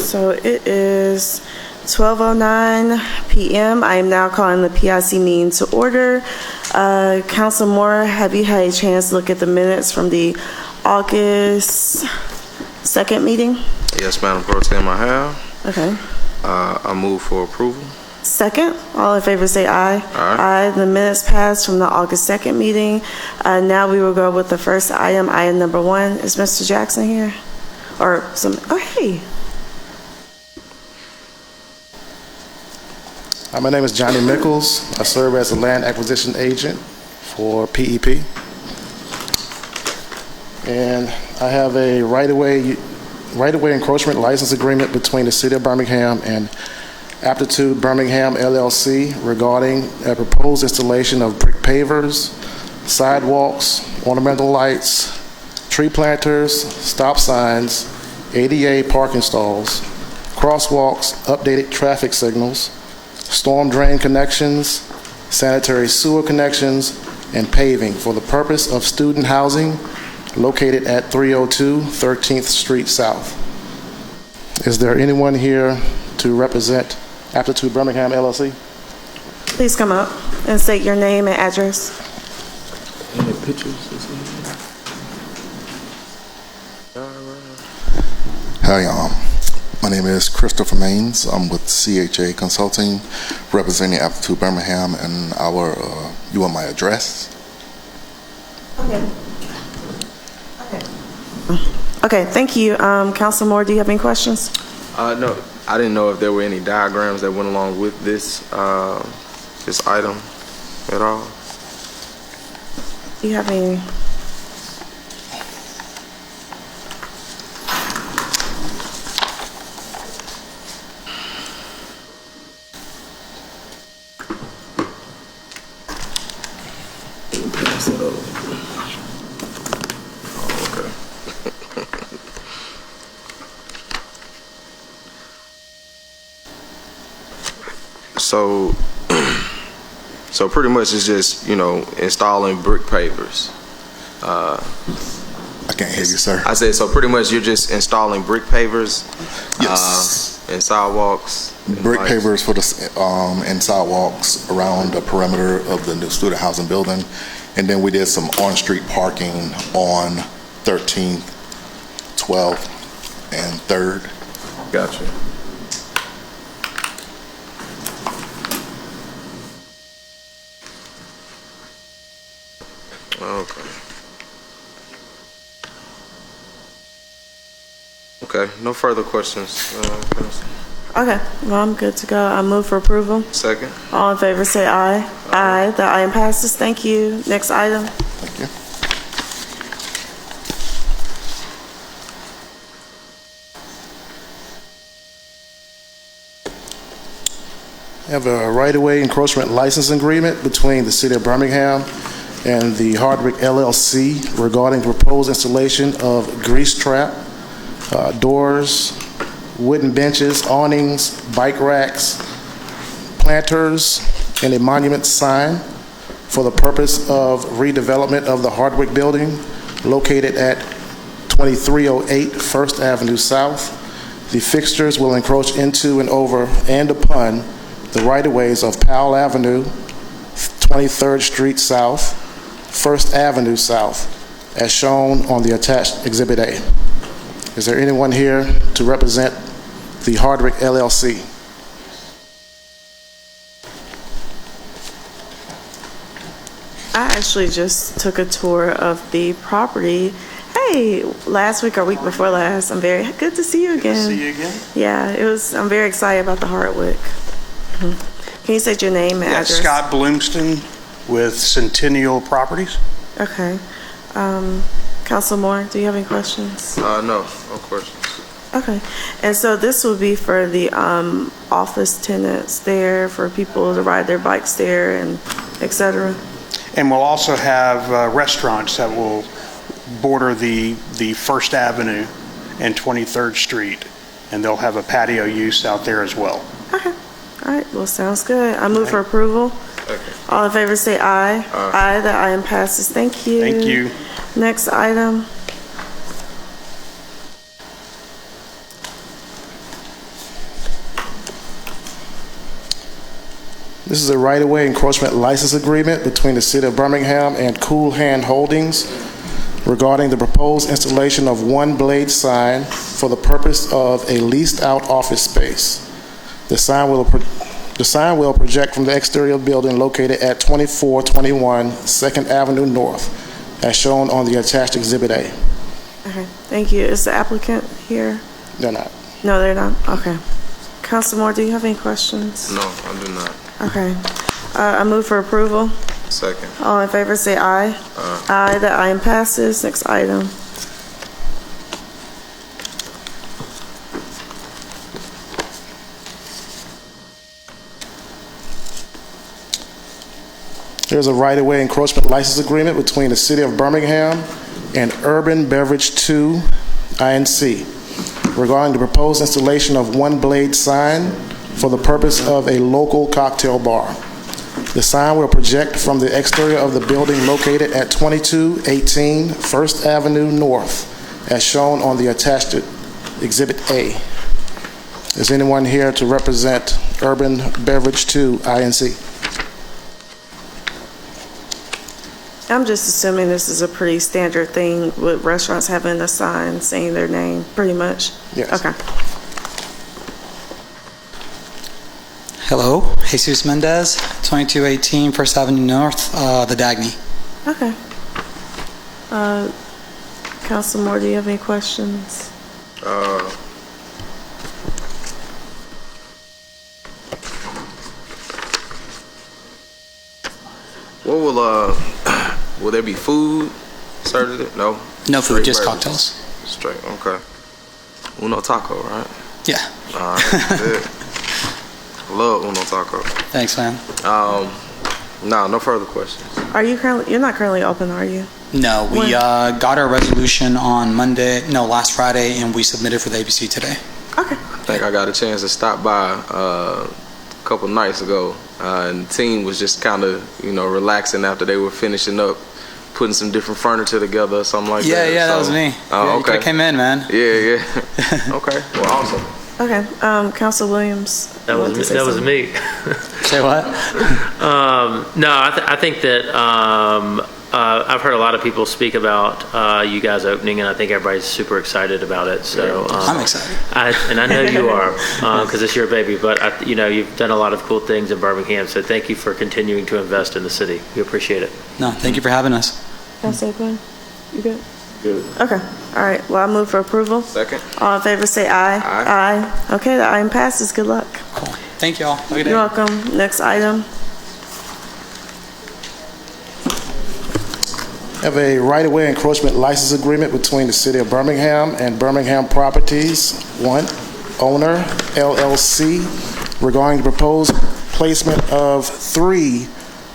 So it is 12:09 p.m. I am now calling the PIC meeting to order. Council Moore, have you had a chance to look at the minutes from the August 2nd meeting? Yes, Madam Pro Tem, I have. Okay. I move for approval. Second, all in favor say aye. Aye. The minutes passed from the August 2nd meeting. Now we will go with the first item number 1. Is Mr. Jackson here? Or some, oh, hey. My name is Johnny Mickles. I serve as a land acquisition agent for PEP. And I have a right-of-way encroachment license agreement between the City of Birmingham and Aptitude Birmingham LLC regarding a proposed installation of brick pavers, sidewalks, ornamental lights, tree planters, stop signs, ADA parking stalls, crosswalks, updated traffic signals, storm drain connections, sanitary sewer connections, and paving for the purpose of student housing located at 302 13th Street South. Is there anyone here to represent Aptitude Birmingham LLC? Please come up and state your name and address. Any pictures? Hi, my name is Christopher Maines. I'm with CHA Consulting, representing Aptitude Birmingham, and you want my address? Okay, thank you. Council Moore, do you have any questions? No, I didn't know if there were any diagrams that went along with this this item at all. Do you have any? So pretty much it's just, installing brick pavers. I can't hear you, sir. I said, so pretty much you're just installing brick pavers? Yes. And sidewalks? Brick pavers for the and sidewalks around the perimeter of the new student housing building. And then we did some on-street parking on 13th, 12th, and 3rd. Gotcha. Okay, no further questions. Okay, well, I'm good to go. I move for approval. Second. All in favor say aye. Aye. The item passes. Thank you. Next item. Thank you. I have a right-of-way encroachment license agreement between the City of Birmingham and the Hardwick LLC regarding the proposed installation of grease trap, doors, wooden benches, awnings, bike racks, planters, and a monument sign for the purpose of redevelopment of the Hardwick building located at 2308 First Avenue South. The fixtures will encroach into and over and upon the right-of-ways of Powell Avenue, 23rd Street South, First Avenue South, as shown on the attached Exhibit A. Is there anyone here to represent the Hardwick LLC? I actually just took a tour of the property. Hey, last week or week before last. I'm very good to see you again. Good to see you again. Yeah, I'm very excited about the Hardwick. Can you say your name and address? Scott Bloomston with Centennial Properties. Okay. Council Moore, do you have any questions? No, no questions. Okay. And so this will be for the office tenants there, for people to ride their bikes there and et cetera? And we'll also have restaurants that will border the First Avenue and 23rd Street, and they'll have a patio use out there as well. Okay. All right. Well, sounds good. I move for approval. Okay. All in favor say aye. Aye. The item passes. Thank you. Thank you. Next item. This is a right-of-way encroachment license agreement between the City of Birmingham and Cool Hand Holdings regarding the proposed installation of one blade sign for the purpose of a leased-out office space. The sign will project from the exterior building located at 2421 2nd Avenue North, as shown on the attached Exhibit A. Okay, thank you. Is the applicant here? They're not. No, they're not. Okay. Council Moore, do you have any questions? No, I do not. Okay. I move for approval. Second. All in favor say aye. Aye. The item passes. Next item. There's a right-of-way encroachment license agreement between the City of Birmingham and Urban Beverage 2 Inc. regarding the proposed installation of one blade sign for the purpose of a local cocktail bar. The sign will project from the exterior of the building located at 2218 1st Avenue North, as shown on the attached Exhibit A. Is anyone here to represent Urban Beverage 2 Inc.? I'm just assuming this is a pretty standard thing with restaurants having a sign saying their name, pretty much? Yes. Okay. Hello, Jesus Mendez, 2218 First Avenue North, the Dagny. Okay. Council Moore, do you have any questions? Will there be food served? No? No food, Straight just burgers. cocktails. Straight, okay. Uno Taco, right? Yeah. All right, good. Love Uno Taco. Thanks, man. No further questions. You're not currently open, are you? No, we got our resolution on last Friday, and we submitted for the ABC today. Okay. I think I got a chance to stop by a couple nights ago, and the team was just kind of, relaxing after they were finishing up, putting some different furniture together or something like that. Yeah, that was me. Oh, okay. I came in, man. Yeah. Okay, well, awesome. Okay. Council Williams. That was me. Say what? No, I think that I've heard a lot of people speak about you guys opening, and I think everybody's super excited about it. So I'm excited. I know you are, because it's your baby. But you've done a lot of cool things in Birmingham. So thank you for continuing to invest in the city. We appreciate it. No, thank you for having us. Council Quinn, you good? Good. Okay. All right. Well, I move for approval. Second. All in favor say aye. Aye. Okay, the item passes. Good luck. Cool. Thank y'all. Have a good day. You're welcome. Next item. Have a right-of-way encroachment license agreement between the City of Birmingham and Birmingham Properties, one owner, LLC, regarding the proposed placement of 3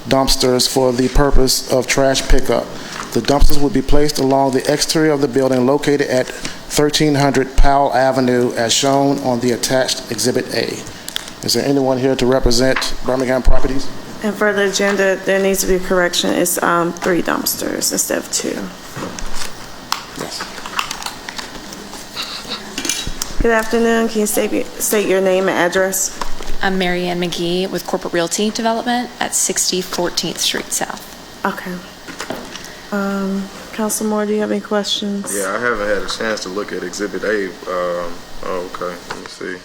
dumpsters for the purpose of trash pickup. The dumpsters would be placed along the exterior of the building located at 1300 Powell Avenue, as shown on the attached Exhibit A. Is there anyone here to represent Birmingham Properties? And for the agenda, there needs to be a correction. It's 3 dumpsters instead of 2. Yes. Good afternoon. Can you state your name and address? I'm Mary Ann McGee with Corporate Realty Development at 60 14th Street South. Okay. Council Moore, do you have any questions? Yeah, I haven't had a chance to look at Exhibit A. Okay, let me see.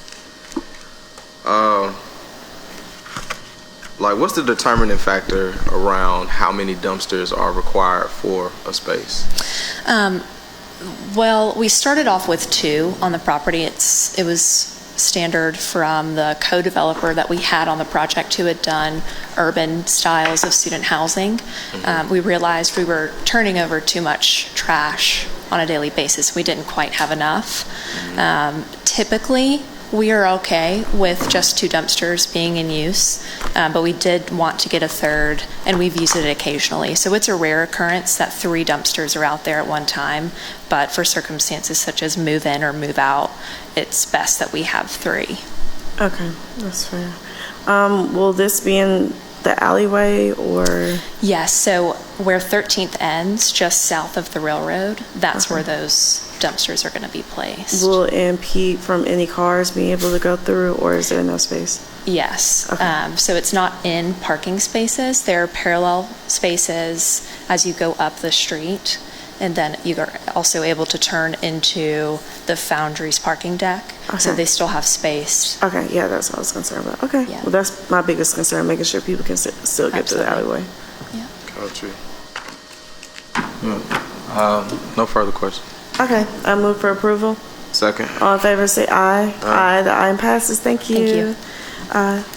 What's the determining factor around how many dumpsters are required for a space? Well, we started off with 2 on the property. It was standard from the co-developer that we had on the project who had done urban styles of student housing. We realized we were turning over too much trash on a daily basis. We didn't quite have enough. Typically, we are okay with just 2 dumpsters being in use, but we did want to get a 3rd, and we've used it occasionally. So it's a rare occurrence that 3 dumpsters are out there at one time, but for circumstances such as move in or move out, it's best that we have 3. Okay, that's fair. Will this be in the alleyway or? Yes, so where 13th ends, just south of the railroad, that's where those dumpsters are going to be placed. Will it impede from any cars being able to go through, or is there no space? Yes. Okay. So it's not in parking spaces. There are parallel spaces as you go up the street. And then you are also able to turn into the Foundry's parking deck. So Okay. they still have space. Okay, yeah, that's what I was concerned about. Okay, Yeah. well, that's my biggest concern, making sure people can still get to the Absolutely. alleyway. Got you. No further questions. Okay, I move for approval. Second. All in favor, say aye. Aye. The item passes. Thank you. Thank you.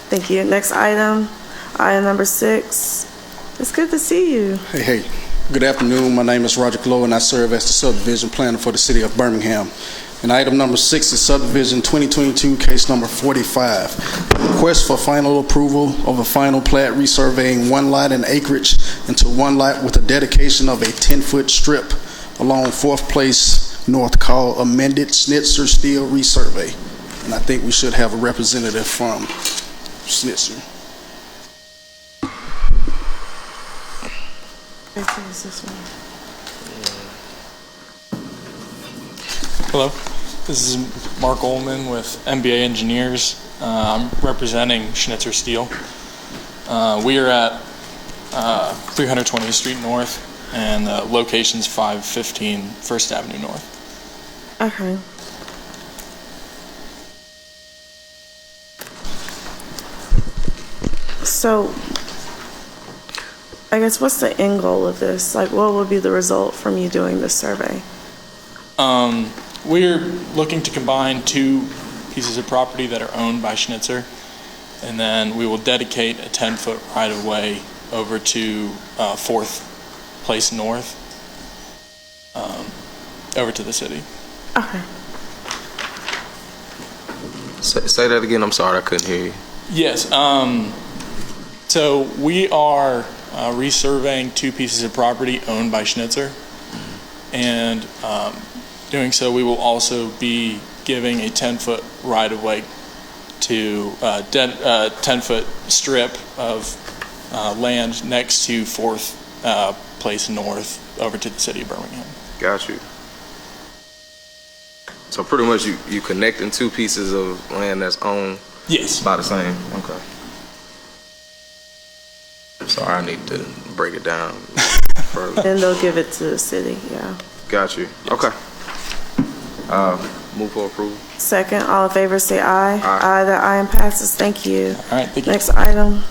Thank you. Next item number 6. It's good to see you. Hey. Good afternoon. My name is Roger Glow, and I serve as the subdivision planner for the city of Birmingham. And item number 6 is subdivision 2022, case number 45. Request for final approval of a final plat resurveying one lot in acreage into one lot with a dedication of a 10-foot strip along 4th Place North called amended Schnitzer Steel resurvey. And I think we should have a representative from Schnitzer. Hello, this is Mark Ullman with MBA Engineers. I'm representing Schnitzer Steel. We are at 320th Street North, and the location's 515 First Avenue North. Okay. So, I guess what's the end goal of this? Like, what would be the result from you doing this survey? We're looking to combine 2 pieces of property that are owned by Schnitzer, and then we will dedicate a 10-foot right-of-way over to 4th Place North, over to the city. Okay. Say that again. I'm sorry, I couldn't hear you. Yes. So we are resurveying 2 pieces of property owned by Schnitzer, and doing so, we will also be giving a 10-foot right-of-way to a 10-foot strip of land next to 4th Place North over to the city of Birmingham. Got you. So pretty much you connecting 2 pieces of land that's owned Yes. by the same. Okay. Sorry, I need to break it down further. Then they'll give it to the city, yeah. Got you. Okay. Move for approval. Second, all in favor, say aye. Aye. The item passes. Thank you. All right, thank you. Next item.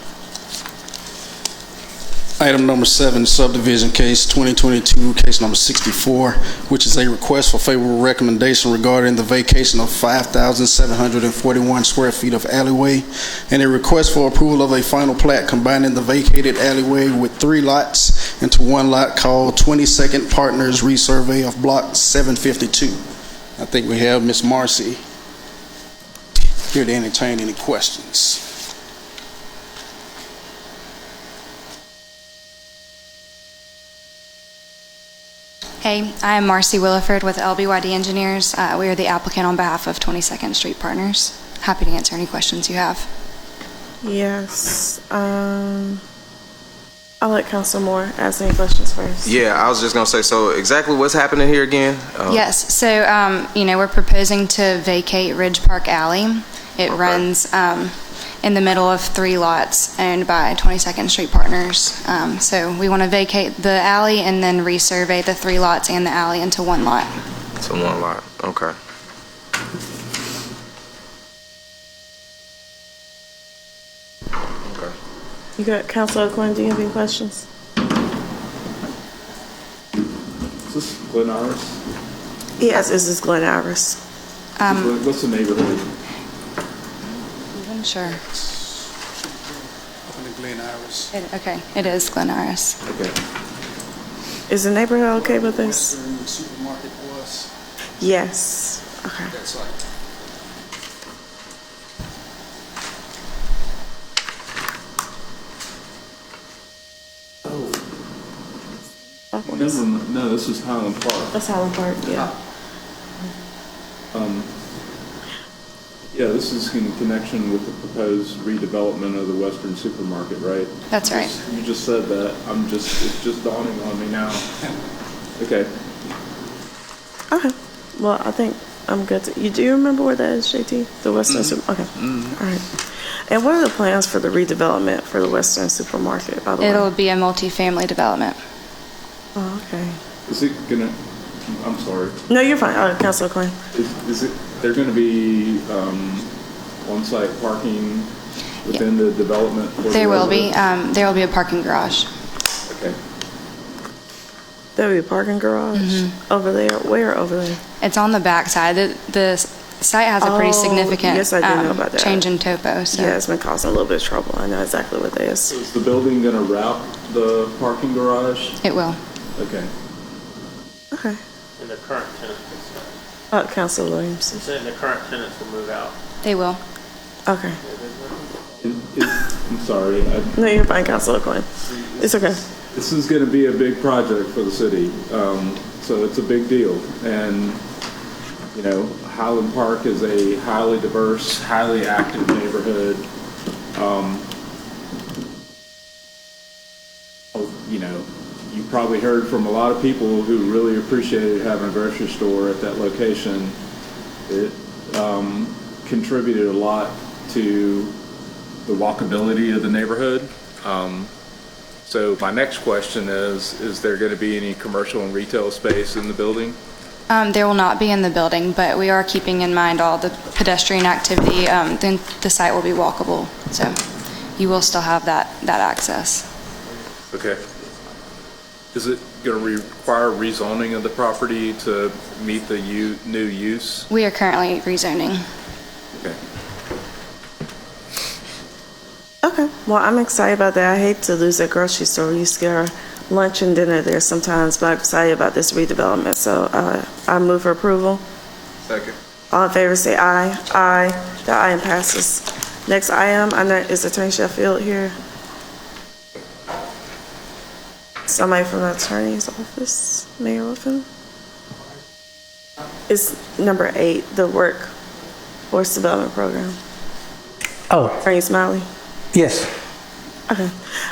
Item number 7, subdivision case 2022, case number 64, which is a request for favorable recommendation regarding the vacation of 5,741 square feet of alleyway, and a request for approval of a final plat combining the vacated alleyway with 3 lots into one lot called 22nd Partners Resurvey of Block 752. I think we have Ms. Marcy here to entertain any questions. Hey, I am Marcy Williford with LBYD Engineers. We are the applicant on behalf of 22nd Street Partners. Happy to answer any questions you have. Yes. I'll let Council Moore ask any questions first. Yeah, I was just gonna say. So exactly what's happening here again? Yes, so, we're proposing to vacate Ridge Park Alley. It runs in the middle of 3 lots owned by 22nd Street Partners. So we want to vacate the alley and then resurvey the 3 lots and the alley into one lot. It's in one lot. Okay. Okay. You got Councilor Quinn, do you have any questions? Is this Glen Iris? Yes, this is Glen Iris. What's the neighborhood? I'm sure. Glen Iris. Okay, it is Glen Iris. Okay. Is the neighborhood okay with this? Supermarket was. Yes. Okay. That's like. No, this is Highland Park. That's Highland Park, yeah. Yeah, this is in connection with the proposed redevelopment of the Western Supermarket, right? That's right. You just said that. It's just dawning on me now. Okay. Okay. Well, I think I'm good to, do you remember where that is, JT? The Western Super, okay. All right. And what are the plans for the redevelopment for the Western Supermarket, by the way? It'll be a multifamily development. Oh, okay. Is it gonna, I'm sorry, No, you're fine. Councilor Quinn. is it, they're gonna be on-site parking within the development? for the There will be. residents? There will be a parking garage. Okay. There'll be a parking garage over there. Where over there? It's on the back side. The site has a pretty Oh, significant yes, I do know about that. change in topo. So. Yeah, it's been causing a little bit of trouble. I know exactly what that is. So is the building gonna route the parking garage? It will. Okay. Okay. And the current tenants, Councilor Williams. saying the current tenants will move out. They will. Okay. I'm sorry, No, you're fine, Councilor Quinn. It's okay. this is gonna be a big project for the city, so it's a big deal. And, you know, Highland Park is a highly diverse, highly active neighborhood. You know, you probably heard from a lot of people who really appreciated having a grocery store at that location. It contributed a lot to the walkability of the neighborhood. So my next question is there going to be any commercial and retail space in the building? There will not be in the building, but we are keeping in mind all the pedestrian activity. Then the site will be walkable, so you will still have that access. Okay. Is it going to require rezoning of the property to meet the new use? We are currently rezoning. Okay. Okay. Well, I'm excited about that. I hate to lose that grocery store. We used to get our lunch and dinner there sometimes, but I'm excited about this redevelopment. So I move for approval. Second. All in favor say aye. Aye. The item passes. Next item, I know, is Attorney Sheffield here? Somebody from the attorney's office, Mayor Wolfen? It's number 8, the Workforce Development Program. Oh, Attorney Smiley? yes. Okay.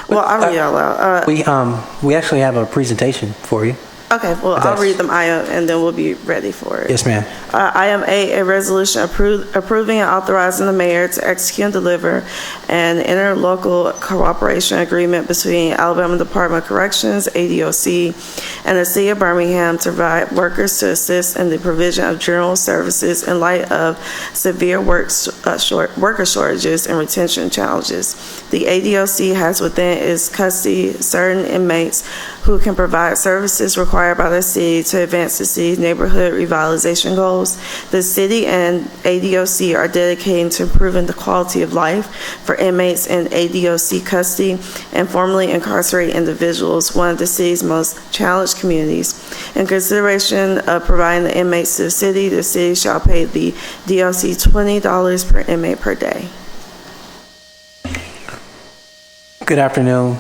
Well, I'll read it out loud. We actually have a presentation for you. Okay, well, I'll read them and then we'll be ready for it. Yes, ma'am. Item 8, a resolution approving and authorizing the mayor to execute and deliver an interlocal cooperation agreement between Alabama Department of Corrections, ADOC, and the City of Birmingham to provide workers to assist in the provision of general services in light of severe worker shortages and retention challenges. The ADOC has within its custody certain inmates who can provide services required by the city to advance the city's neighborhood revitalization goals. The city and ADOC are dedicated to improving the quality of life for inmates in ADOC custody and formerly incarcerated individuals, one of the city's most challenged communities. In consideration of providing the inmates to the city shall pay the DOC $20 per inmate per day. Good afternoon,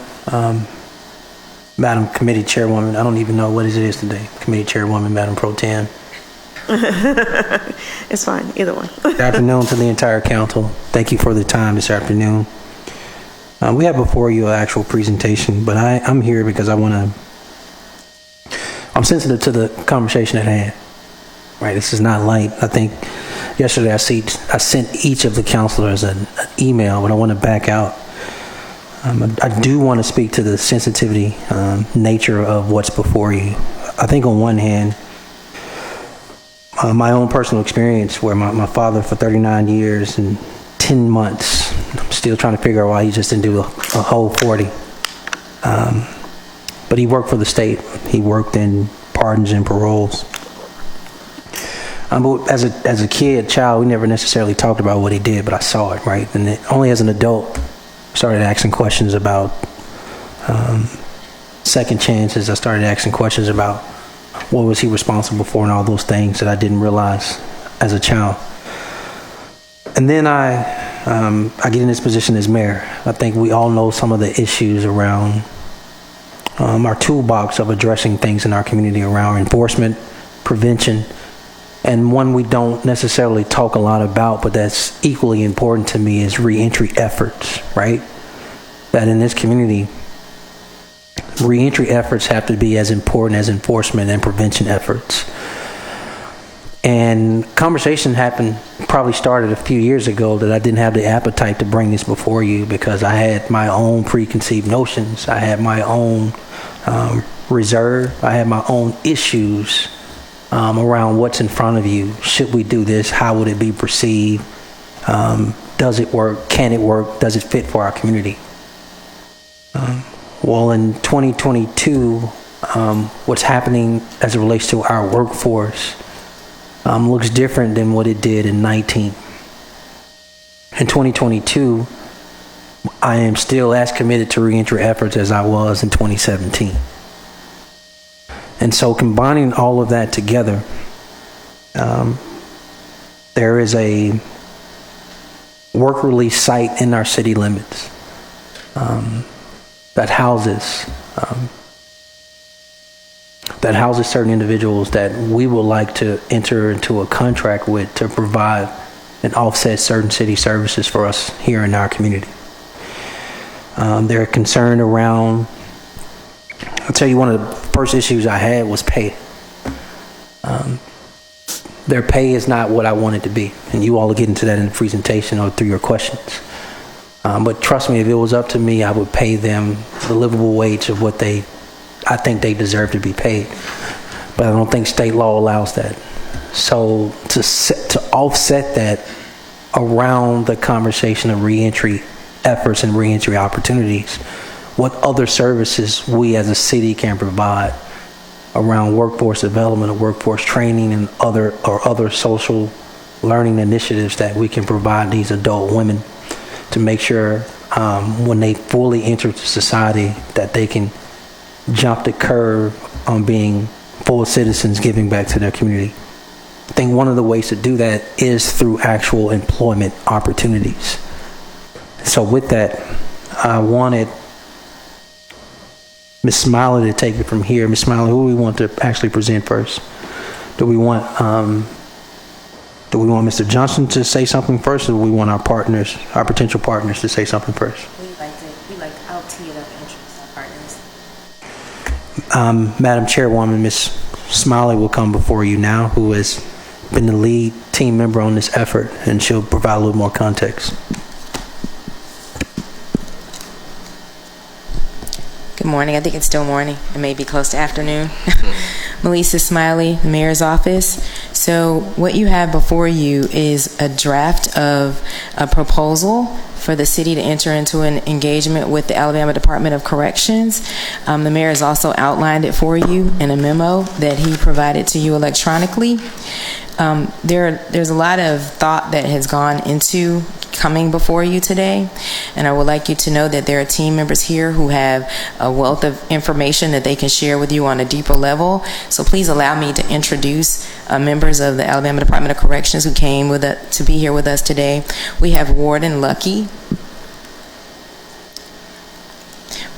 Madam Committee Chairwoman. I don't even know what it is today. Committee Chairwoman, Madam Pro Tem. It's fine, either one. Good afternoon to the entire council. Thank you for the time this afternoon. We have before you an actual presentation, but I'm here because I'm sensitive to the conversation at hand. Right, this is not light. I think yesterday I sent each of the councilors an email, but I want to back out. I do want to speak to the sensitivity nature of what's before you. I think on one hand, my own personal experience where my father for 39 years and 10 months, I'm still trying to figure out why he just didn't do a whole 40. But he worked for the state. He worked in pardons and paroles. As a child, we never necessarily talked about what he did, but I saw it, right? And only as an adult, started asking questions about second chances. I started asking questions about what was he responsible for and all those things that I didn't realize as a child. And then I get in this position as mayor. I think we all know some of the issues around our toolbox of addressing things in our community around enforcement, prevention, and one we don't necessarily talk a lot about, but that's equally important to me is reentry efforts, right? That in this community, reentry efforts have to be as important as enforcement and prevention efforts. And conversation probably started a few years ago that I didn't have the appetite to bring this before you because I had my own preconceived notions. I had my own reserve. I had my own issues around what's in front of you. Should we do this? How would it be perceived? Does it work? Can it work? Does it fit for our community? Well, in 2022, what's happening as it relates to our workforce looks different than what it did in 19. In 2022, I am still as committed to reentry efforts as I was in 2017. And so combining all of that together, there is a work release site in our city limits that houses certain individuals that we would like to enter into a contract with to provide and offset certain city services for us here in our community. They're concerned around, I'll tell you, one of the first issues I had was pay. Their pay is not what I want it to be, and you all will get into that in the presentation or through your questions. But trust me, if it was up to me, I would pay them the livable wage of what I think they deserve to be paid. But I don't think state law allows that. So to offset that around the conversation of reentry efforts and reentry opportunities, what other services we as a city can provide around workforce development or workforce training and other social learning initiatives that we can provide these adult women to make sure when they fully enter society that they can jump the curve on being full citizens giving back to their community. I think one of the ways to do that is through actual employment opportunities. So with that, I wanted Ms. Smiley to take it from here. Ms. Smiley, who do we want to actually present first? Do we want Mr. Johnson to say something first, or do we want our potential partners to say something first? I'll tee it up and introduce our partners. Madam Chairwoman, Ms. Smiley will come before you now, who has been the lead team member on this effort, and she'll provide a little more context. Good morning. I think it's still morning. It may be close to afternoon. Melissa Smiley, the mayor's office. So what you have before you is a draft of a proposal for the city to enter into an engagement with the Alabama Department of Corrections. The mayor has also outlined it for you in a memo that he provided to you electronically. There's a lot of thought that has gone into coming before you today, and I would like you to know that there are team members here who have a wealth of information that they can share with you on a deeper level. So please allow me to introduce members of the Alabama Department of Corrections who came to be here with us today. We have Warden Lucky.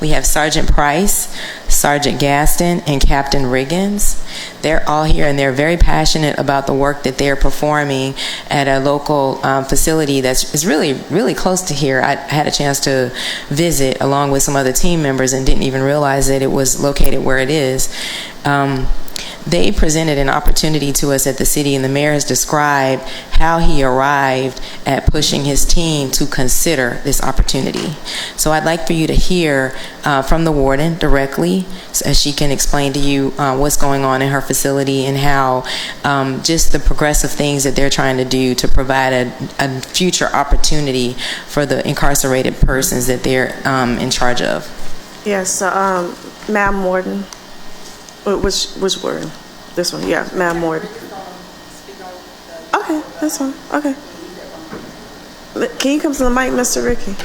We have Sergeant Price, Sergeant Gaston, and Captain Riggins. They're all here, and they're very passionate about the work that they're performing at a local facility that's really, really close to here. I had a chance to visit along with some other team members and didn't even realize that it was located where it is. They presented an opportunity to us at the city, and the mayor has described how he arrived at pushing his team to consider this opportunity. So I'd like for you to hear from the warden directly, as she can explain to you what's going on in her facility and how just the progressive things that they're trying to do to provide a future opportunity for the incarcerated persons that they're in charge of. Yes, Madam Warden. Which word? This one, yeah, Madam Warden. Okay, this one, okay. Can you come to the mic, Mr. Ricky?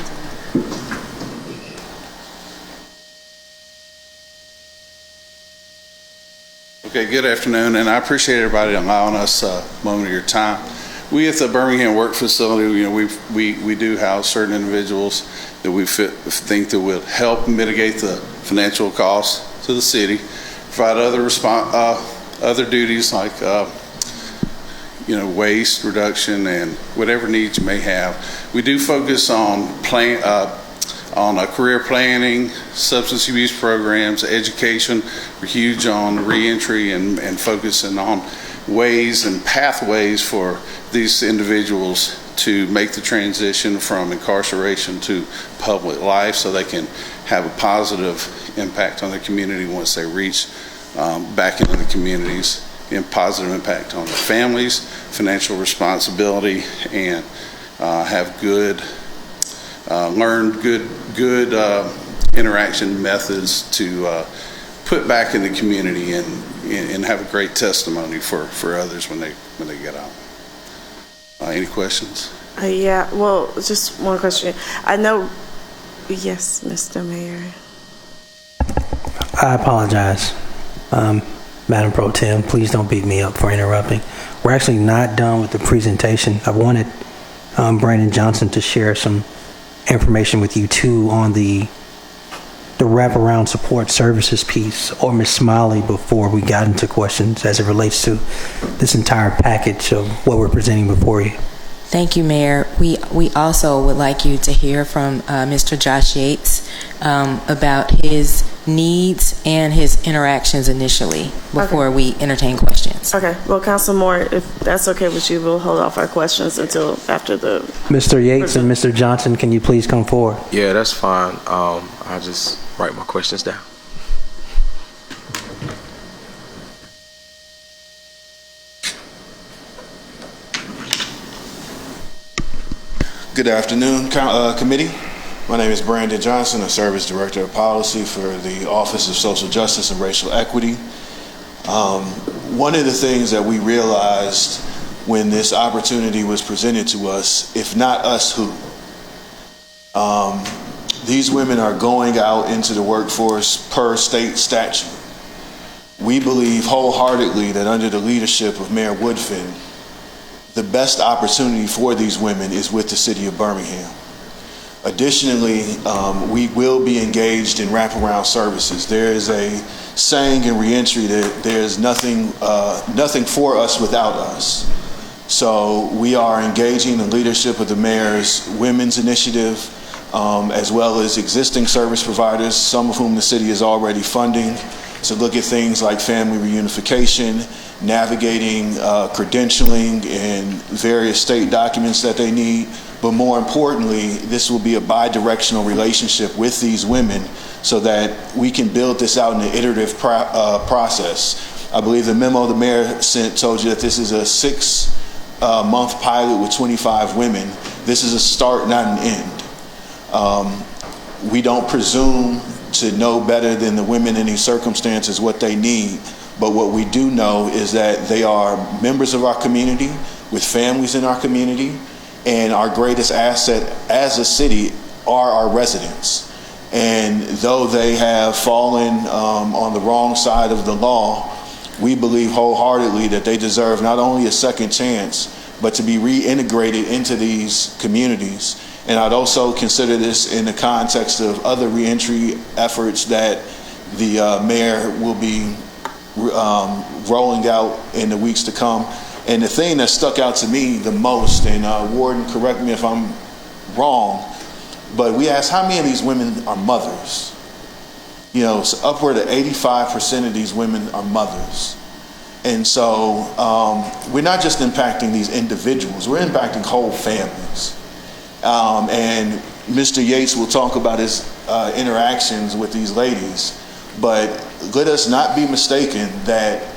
Okay, good afternoon, and I appreciate everybody allowing us a moment of your time. We at the Birmingham Work Facility, we do house certain individuals that we think that will help mitigate the financial costs to the city, provide other duties like waste reduction and whatever needs you may have. We do focus on career planning, substance abuse programs, education. We're huge on reentry and focusing on ways and pathways for these individuals to make the transition from incarceration to public life so they can have a positive impact on the community once they reach back into the communities, and positive impact on their families, financial responsibility, and have good, learn good interaction methods to put back in the community and have a great testimony for others when they get out. Any questions? Yeah, well, just one question. I know, yes, Mr. Mayor. I apologize, Madam Pro Tem. Please don't beat me up for interrupting. We're actually not done with the presentation. I wanted Brandon Johnson to share some information with you too on the wraparound support services piece, or Ms. Smiley, before we got into questions as it relates to this entire package of what we're presenting before you. Thank you, Mayor. We also would like you to hear from Mr. Josh Yates about his needs and his interactions initially before we entertain questions. Okay. Well, Council Moore, if that's okay with you, we'll hold off our questions until after the... Mr. Yates and Mr. Johnson, can you please come forward? Yeah, that's fine. I'll just write my questions down. Good afternoon, committee. My name is Brandon Johnson. I serve as Director of Policy for the Office of Social Justice and Racial Equity. One of the things that we realized when this opportunity was presented to us, if not us, who? These women are going out into the workforce per state statute. We believe wholeheartedly that under the leadership of Mayor Woodfin, the best opportunity for these women is with the city of Birmingham. Additionally, we will be engaged in wraparound services. There is a saying in reentry that there's nothing for us without us. So we are engaging the leadership of the mayor's women's initiative, as well as existing service providers, some of whom the city is already funding, to look at things like family reunification, navigating credentialing and various state documents that they need. But more importantly, this will be a bi-directional relationship with these women so that we can build this out in an iterative process. I believe the memo the mayor sent told you that this is a 6-month pilot with 25 women. This is a start, not an end. We don't presume to know better than the women in these circumstances what they need. But what we do know is that they are members of our community with families in our community, and our greatest asset as a city are our residents. And though they have fallen on the wrong side of the law, we believe wholeheartedly that they deserve not only a second chance, but to be reintegrated into these communities. And I'd also consider this in the context of other reentry efforts that the mayor will be rolling out in the weeks to come. And the thing that stuck out to me the most, and Warden, correct me if I'm wrong, but we asked how many of these women are mothers? You know, it's upward of 85% of these women are mothers. And so we're not just impacting these individuals, we're impacting whole families. And Mr. Yates will talk about his interactions with these ladies, but let us not be mistaken that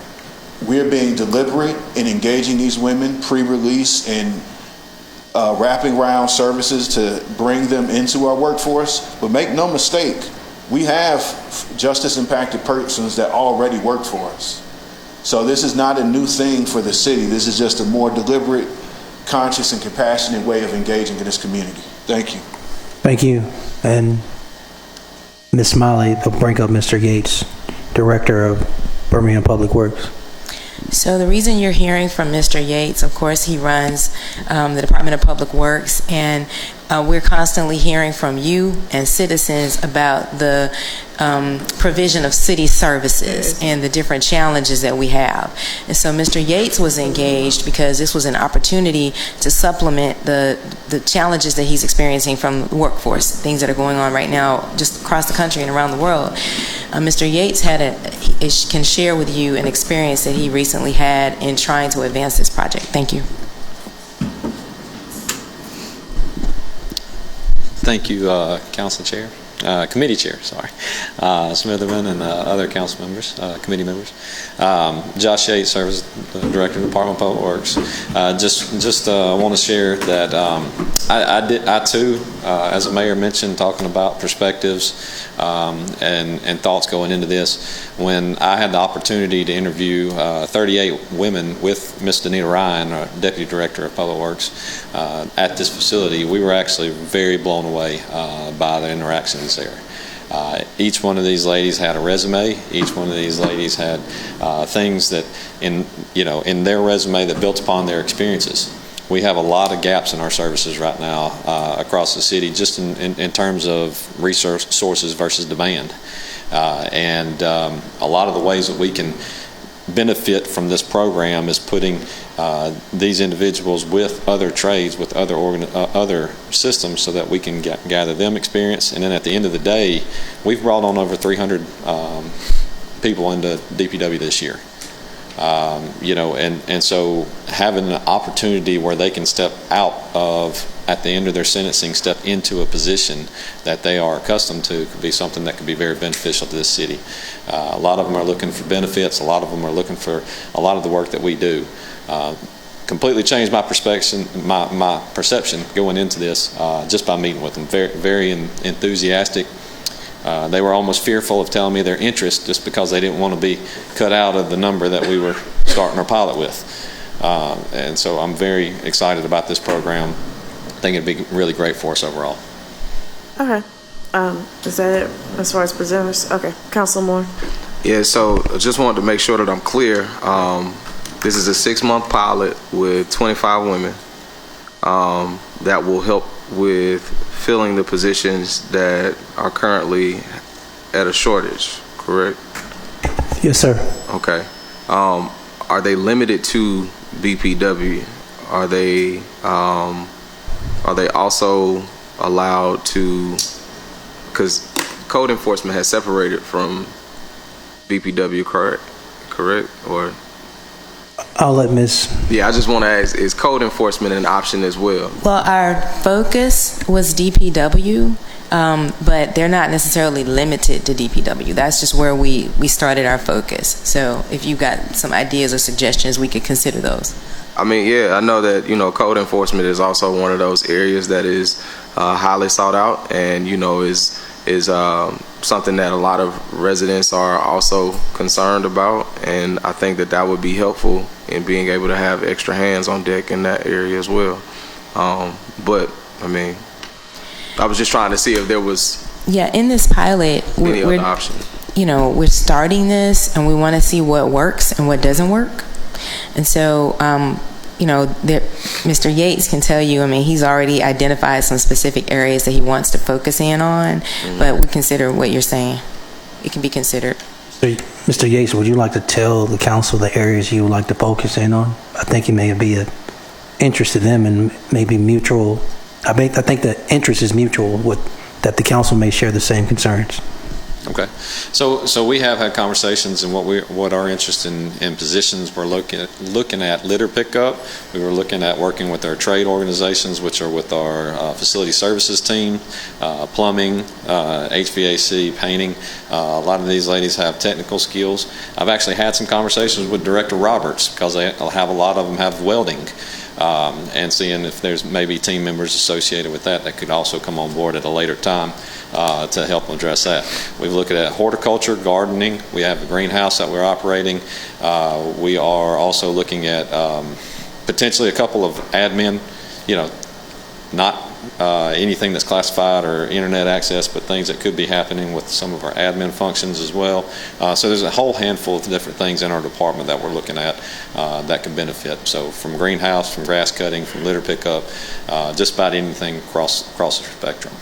we're being deliberate in engaging these women pre-release and wrapping around services to bring them into our workforce. But make no mistake, we have justice-impacted persons that already work for us. So this is not a new thing for the city. This is just a more deliberate, conscious, and compassionate way of engaging in this community. Thank you. Thank you. And Ms. Smiley, they'll bring up Mr. Yates, Director of Birmingham Public Works. So the reason you're hearing from Mr. Yates, of course, he runs the Department of Public Works, and we're constantly hearing from you and citizens about the provision of city services and the different challenges that we have. And so Mr. Yates was engaged because this was an opportunity to supplement the challenges that he's experiencing from the workforce, things that are going on right now just across the country and around the world. Mr. Yates can share with you an experience that he recently had in trying to advance this project. Thank you. Thank you, Council Chair. Committee Chair, sorry, Smitherman and other council members, committee members. Josh Yates serves as the Director of the Department of Public Works. Just want to share that I too, as the mayor mentioned, talking about perspectives and thoughts going into this. When I had the opportunity to interview 38 women with Ms. Danita Ryan, our Deputy Director of Public Works, at this facility, we were actually very blown away by the interactions there. Each one of these ladies had a resume. Each one of these ladies had things that in their resume that built upon their experiences. We have a lot of gaps in our services right now across the city, just in terms of resource sources versus demand. And a lot of the ways that we can benefit from this program is putting these individuals with other trades, with other systems, so that we can gather them experience. And then at the end of the day, we've brought on over 300 people into DPW this year. And so having an opportunity where they can step out of, at the end of their sentencing, step into a position that they are accustomed to could be something that could be very beneficial to this city. A lot of them are looking for benefits. A lot of them are looking for a lot of the work that we do. Completely changed my perception, my perception going into this just by meeting with them. Very, very enthusiastic. They were almost fearful of telling me their interest just because they didn't want to be cut out of the number that we were starting our pilot with. And so I'm very excited about this program. I think it'd be really great for us overall. Okay. Is that it as far as presenters? Okay. Council Moore. Yeah, so I just wanted to make sure that I'm clear. This is a 6-month pilot with 25 women that will help with filling the positions that are currently at a shortage, correct? Yes, sir. Okay. Are they limited to BPW? Are they also allowed to, because code enforcement has separated from BPW, correct? Or I'll let Ms. Yeah, I just want to ask, is code enforcement an option as well? Well, our focus was DPW, but they're not necessarily limited to DPW. That's just where we started our focus. So if you've got some ideas or suggestions, we could consider those. I mean, yeah, I know that, code enforcement is also one of those areas that is highly sought out and, is something that a lot of residents are also concerned about. And I think that would be helpful in being able to have extra hands on deck in that area as well. But, I mean, I was just trying to see if there was in this pilot, any other option. We're starting this and we want to see what works and what doesn't work. And so, Mr. Yates can tell you, he's already identified some specific areas that he wants to focus in on, but we consider what you're saying. It can be considered. Mr. Yates, would you like to tell the council the areas you would like to focus in on? I think it may be an interest to them and maybe mutual. I think the interest is mutual, that the council may share the same concerns. Okay, so we have had conversations, and what our interest in positions we're looking at litter pickup. We were looking at working with our trade organizations, which are with our facility services team, plumbing, HVAC, painting. A lot of these ladies have technical skills. I've actually had some conversations with Director Roberts because a lot of them have welding. And seeing if there's maybe team members associated with that could also come on board at a later time to help address that. We've looked at horticulture, gardening. We have a greenhouse that we're operating. We are also looking at potentially a couple of admin, not anything that's classified or internet access, but things that could be happening with some of our admin functions as well. So there's a whole handful of different things in our department that we're looking at that could benefit. So from greenhouse, from grass cutting, from litter pickup, just about anything across the spectrum.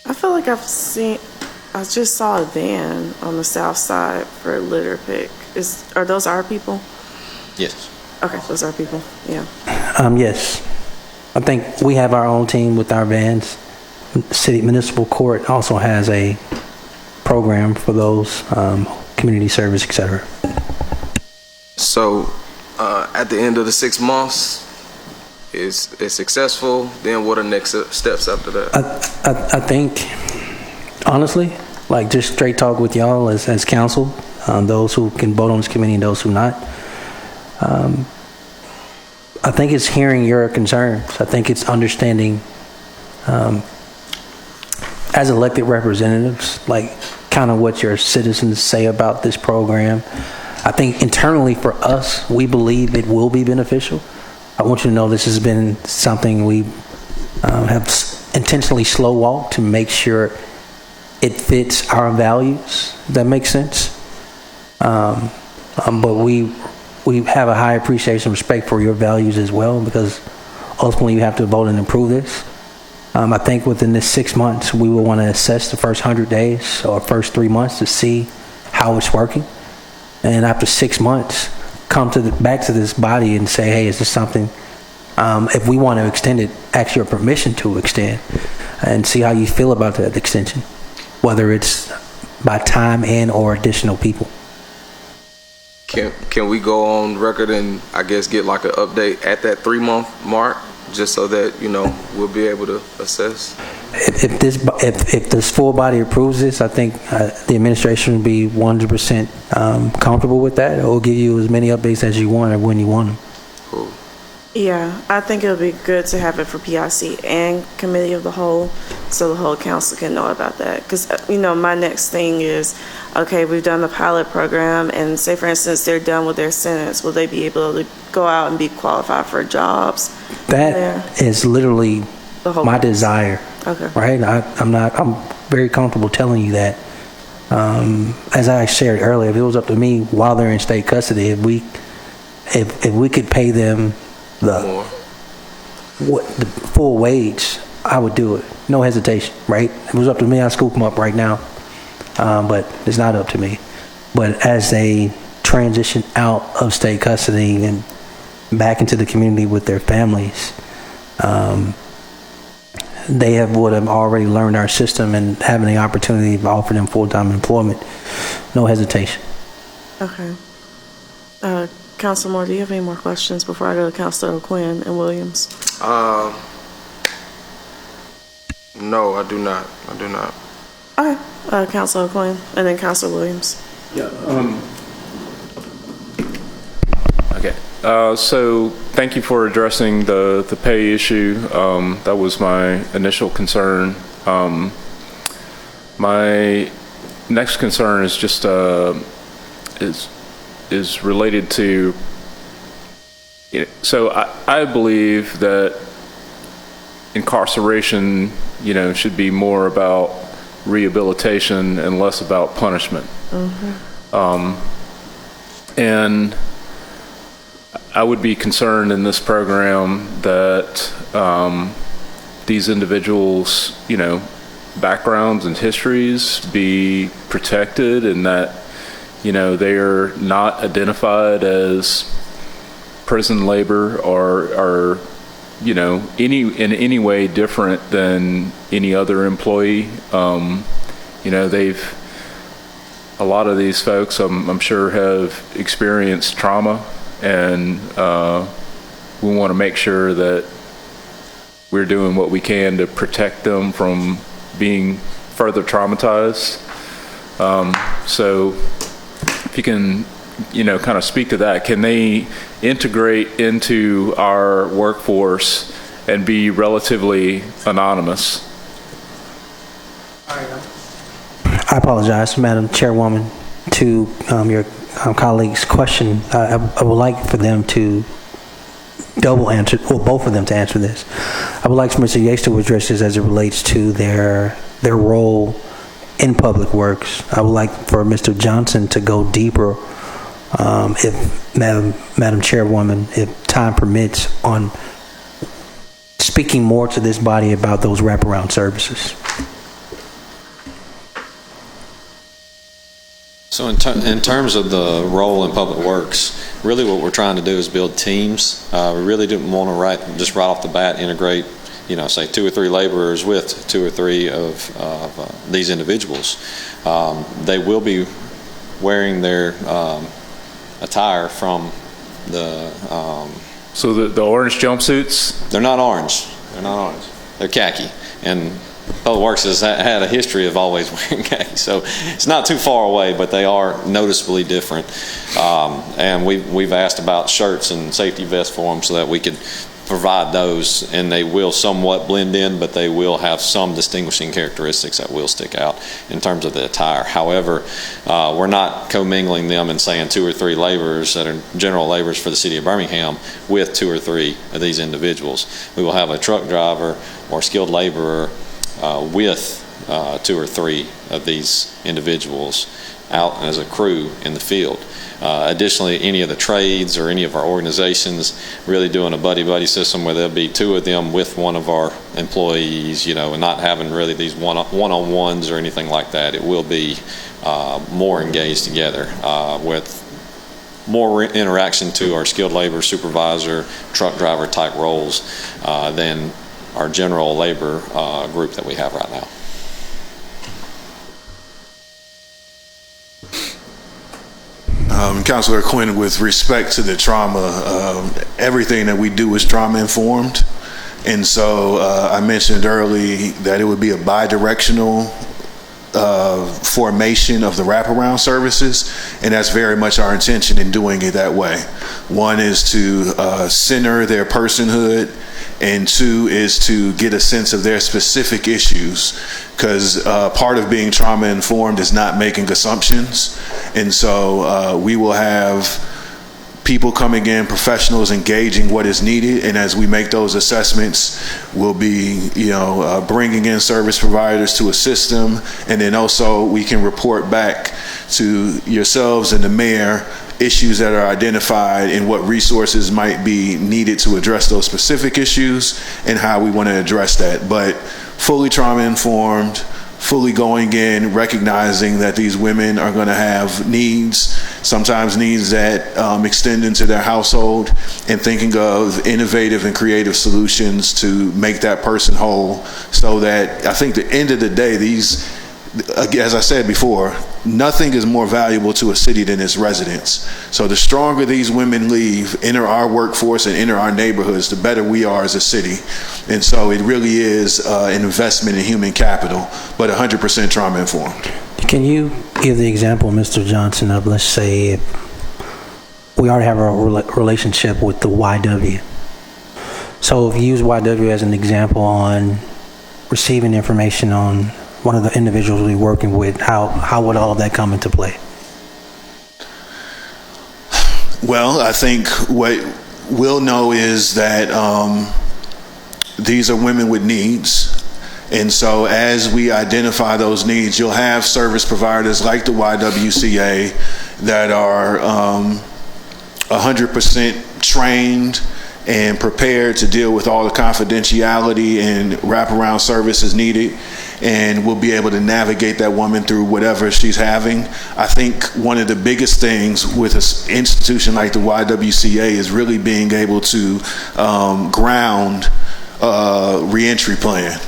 I feel like I just saw a van on the south side for litter pick. Are those our people? Yes. Okay, those are people, yeah. Yes. I think we have our own team with our vans. City Municipal Court also has a program for those, community service, et cetera. So, at the end of the 6 months, is successful, then what are next steps after that? I think, honestly, like just straight talk with y'all as council, those who can vote on this committee and those who not. I think it's hearing your concerns. I think it's understanding, as elected representatives, like kind of what your citizens say about this program. I think internally for us, we believe it will be beneficial. I want you to know this has been something we have intentionally slow walked to make sure it fits our values. Does that make sense? But we have a high appreciation and respect for your values as well, because ultimately you have to vote and approve this. I think within this 6 months, we will want to assess the first 100 days or first 3 months to see how it's working. And after 6 months, come back to this body and say, hey, is this something, if we want to extend it, ask your permission to extend and see how you feel about that extension, whether it's by time and or additional people. Can we go on record and I guess get like an update at that 3 month mark, just so that we'll be able to assess? If this full body approves this, I think the administration will be 100% comfortable with that. It will give you as many updates as you want or when you want them. Cool. Yeah, I think it'll be good to have it for PIC and Committee of the Whole, so the whole council can know about that. Because, my next thing is, okay, we've done the pilot program, and say, for instance, they're done with their sentence. Will they be able to go out and be qualified for jobs? That is literally my desire. Okay. Right? I'm very comfortable telling you that. As I shared earlier, if it was up to me while they're in state custody, if we could pay them the full wage, I would do it. No hesitation, right? If it was up to me, I'd scoop them up right now. But it's not up to me. But as they transition out of state custody and back into the community with their families, they would have already learned our system and having the opportunity to offer them full-time employment. No hesitation. Okay. Councilor Moore, do you have any more questions before I go to Councilor O'Quinn and Williams? No, I do not. Okay. Councilor O'Quinn and then Councilor Williams. Yeah. Okay. So thank you for addressing the pay issue. That was my initial concern. My next concern is just is related to. So I believe that incarceration, should be more about rehabilitation and less about punishment. Mm-hmm. And I would be concerned in this program that these individuals, backgrounds and histories be protected, and that, they are not identified as prison labor or in any way different than any other employee. A lot of these folks, I'm sure, have experienced trauma, and we want to make sure that we're doing what we can to protect them from being further traumatized. So if you can, kind of speak to that. Can they integrate into our workforce and be relatively anonymous? I apologize, Madam Chairwoman, to your colleague's question. I would like for them to both of them to answer this. I would like for Mr. Yates to address this as it relates to their role in public works. I would like for Mr. Johnson to go deeper, if Madam Chairwoman, if time permits, on speaking more to this body about those wraparound services. So in terms of the role in public works, really what we're trying to do is build teams. We really didn't want to right off the bat integrate say 2 or 3 laborers with 2 or 3 of these individuals, they will be wearing their attire from the. So the orange jumpsuits? They're not orange. They're khaki, and Public Works has had a history of always wearing khaki, so it's not too far away, but they are noticeably different. And we've asked about shirts and safety vests for them so that we could provide those, and they will somewhat blend in, but they will have some distinguishing characteristics that will stick out in terms of the attire. However, we're not commingling them and saying 2 or 3 laborers that are general laborers for the city of Birmingham with 2 or 3 of these individuals. We will have a truck driver or skilled laborer with 2 or 3 of these individuals out as a crew in the field. Additionally, any of the trades or any of our organizations really doing a buddy-buddy system where there'll be 2 of them with one of our employees, and not having really these one-on-ones or anything like that. It will be more engaged together with more interaction to our skilled labor supervisor, truck driver type roles than our general labor group that we have right now. Councilor Quinn, with respect to the trauma, everything that we do is trauma informed. And so I mentioned early that it would be a bi-directional formation of the wraparound services, and that's very much our intention in doing it that way. One is to center their personhood, and 2 is to get a sense of their specific issues, because part of being trauma informed is not making assumptions. And so we will have people coming in, professionals engaging what is needed, and as we make those assessments, we'll be bringing in service providers to assist them, and then also we can report back to yourselves and the mayor issues that are identified and what resources might be needed to address those specific issues and how we want to address that. But fully trauma informed, fully going in, recognizing that these women are going to have needs, sometimes needs that extend into their household, and thinking of innovative and creative solutions to make that person whole, so that I think at the end of the day, these, as I said before, nothing is more valuable to a city than its residents. So the stronger these women leave, enter our workforce and enter our neighborhoods, the better we are as a city. And so it really is an investment in human capital, but 100% trauma informed. Can you give the example, Mr. Johnson, of, let's say, we already have a relationship with the YW. So if you use YW as an example on receiving information on one of the individuals we're working with, how would all of that come into play? Well, I think what we'll know is that these are women with needs. And so as we identify those needs, you'll have service providers like the YWCA that are 100% trained and prepared to deal with all the confidentiality and wraparound services needed, and we'll be able to navigate that woman through whatever she's having. I think one of the biggest things with an institution like the YWCA is really being able to ground a reentry plan,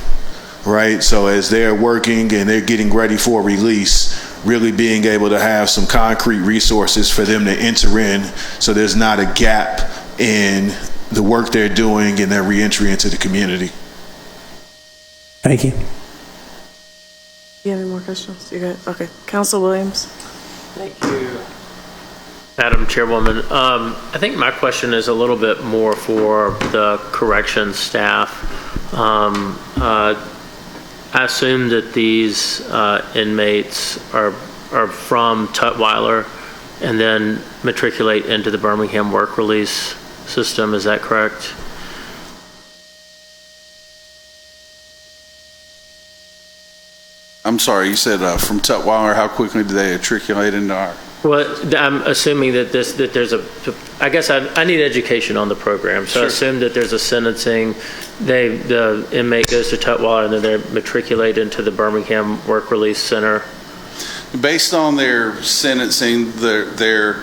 right? So as they're working and they're getting ready for release, really being able to have some concrete resources for them to enter in, so there's not a gap in the work they're doing and their reentry into the community. Thank you. Do you have any more questions? You good? Okay. Council Williams. Thank you, Madam Chairwoman. I think my question is a little bit more for the corrections staff. I assume that these inmates are from Tutwiler and then matriculate into the Birmingham work release system. Is that correct? I'm sorry, you said from Tutwiler, how quickly do they matriculate into our? Well, I'm assuming that there's a, I guess I need education on the program. So sure. I assume that there's a sentencing, the inmate goes to Tutwiler and then they're matriculated into the Birmingham Work Release Center. Based on their sentencing, their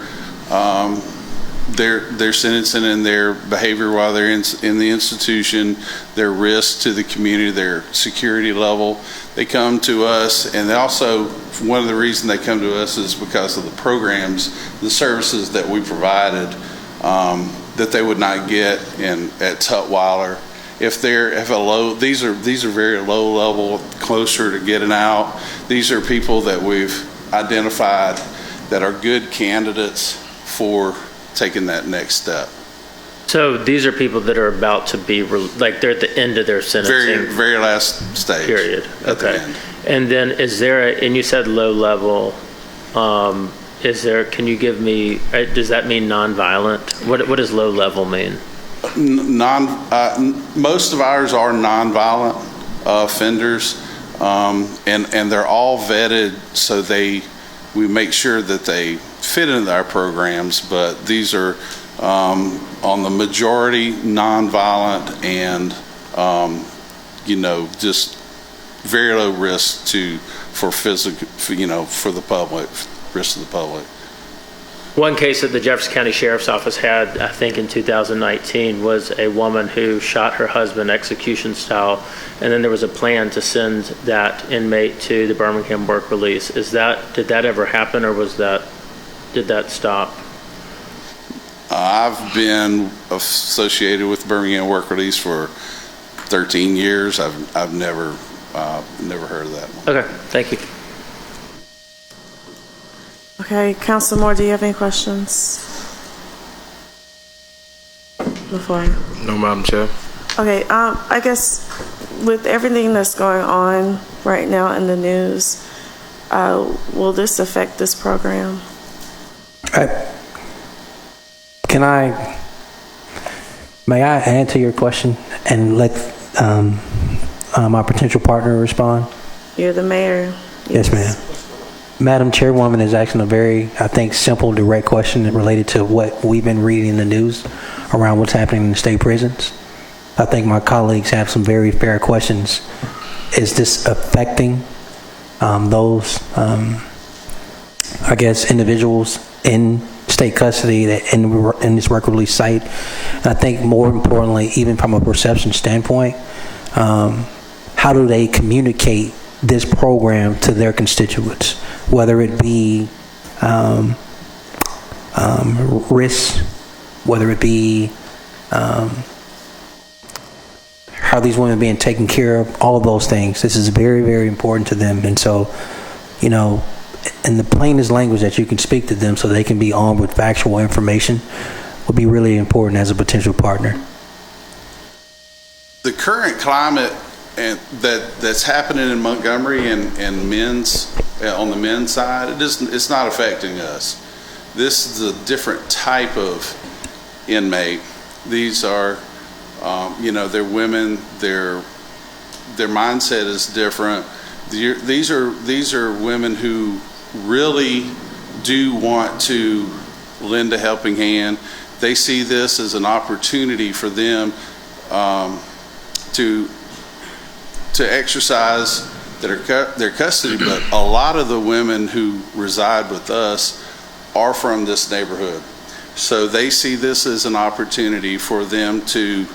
their sentencing and their behavior while they're in the institution, their risk to the community, their security level. They come to us, and they also, one of the reasons they come to us is because of the programs, the services that we provided that they would not get at Tutwiler. If these are very low level, closer to getting out. These are people that we've identified that are good candidates for taking that next step. So these are people that are about to be, like they're at the end of their sentencing. Very last stage. Period. At the Okay. end. And then is there, and you said low level, is there, can you give me, does that mean nonviolent? What does low level mean? Most of ours are nonviolent offenders, and they're all vetted, so we make sure that they fit into our programs. But these are on the majority nonviolent and just very low risk for the public, risk to the public. One case that the Jefferson County Sheriff's Office had, I think in 2019, was a woman who shot her husband execution style, and then there was a plan to send that inmate to the Birmingham work release. Did that ever happen, or did that stop? I've been associated with Birmingham work release for 13 years. I've never heard of that one. Okay, thank you. Okay, Councilor Moore, do you have any questions? Before. No, Madam Chair. Okay, I guess with everything that's going on right now in the news, will this affect this program? May I answer your question and let my potential partner respond? You're the mayor. Yes, ma'am. Madam Chairwoman is asking a very, I think, simple, direct question related to what we've been reading in the news around what's happening in the state prisons. I think my colleagues have some very fair questions. Is this affecting those, I guess, individuals in state custody that in this work release site? And I think more importantly, even from a perception standpoint, how do they communicate this program to their constituents, whether it be risks, whether it be how these women are being taken care of, all of those things. This is very, very important to them. And so, in the plainest language that you can speak to them so they can be armed with factual information would be really important as a potential partner. The current climate that's happening in Montgomery and on the men's side, it's not affecting us. This is a different type of inmate. These are, they're women. Their mindset is different. These are women who really do want to lend a helping hand. They see this as an opportunity for them to exercise their custody, but a lot of the women who reside with us are from this neighborhood. So they see this as an opportunity for them to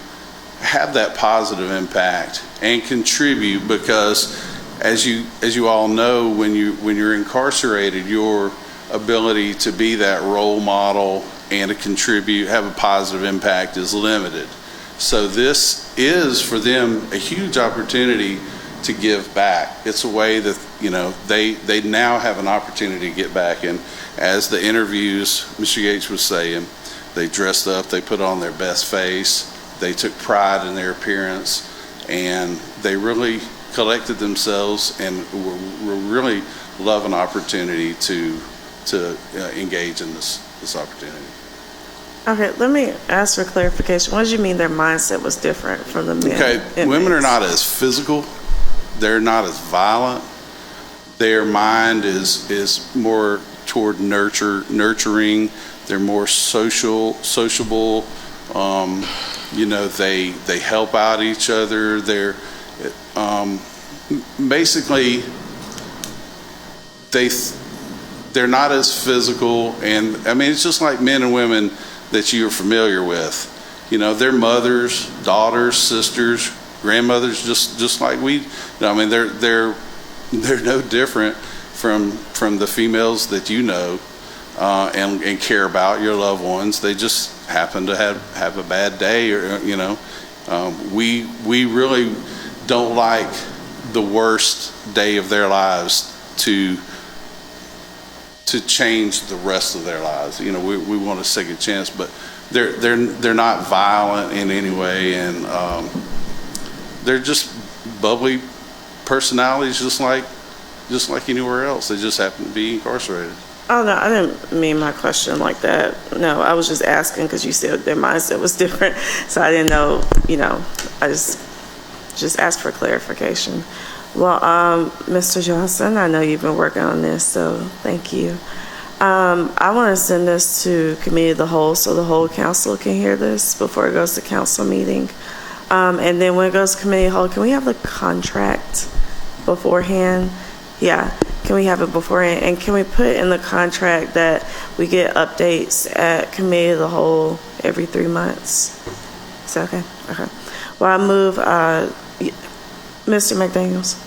have that positive impact and contribute, because as you all know, when you're incarcerated, your ability to be that role model and to contribute, have a positive impact is limited. So this is for them a huge opportunity to give back. It's a way that they now have an opportunity to get back. And as the interviews, Mr. Yates was saying, they dressed up, they put on their best face, they took pride in their appearance, and they really collected themselves and really love an opportunity to engage in this opportunity. Okay, let me ask for clarification. What did you mean their mindset was different from the men? Okay, women are not as physical. They're not as violent. Their mind is more toward nurturing. They're more sociable. They help out each other. They're basically they're not as physical, and I mean it's just like men and women. that you're familiar with. You know, they're mothers, daughters, sisters, grandmothers, just like we. I mean, they're no different from the females that you know and care about, your loved ones. They just happen to have a bad day, or you know. We really don't like the worst day of their lives to change the rest of their lives. You know, we want a second chance, but they're not violent in any way, and they're just bubbly personalities, just like anywhere else. They just happen to be incarcerated. Oh, no, I didn't mean my question like that. No, I was just asking because you said their mindset was different. So I didn't know, you know, I just asked for clarification. Well, Mr. Johnson, I know you've been working on this, so thank you. I want to send this to Committee of the Whole so the whole council can hear this before it goes to council meeting. And then when it goes to Committee of the Whole, can we have the contract beforehand? Yeah. Can we have it beforehand? And can we put in the contract that we get updates at Committee of the Whole every 3 months? Is that okay? Okay. Well, I move, Mr. McDaniels.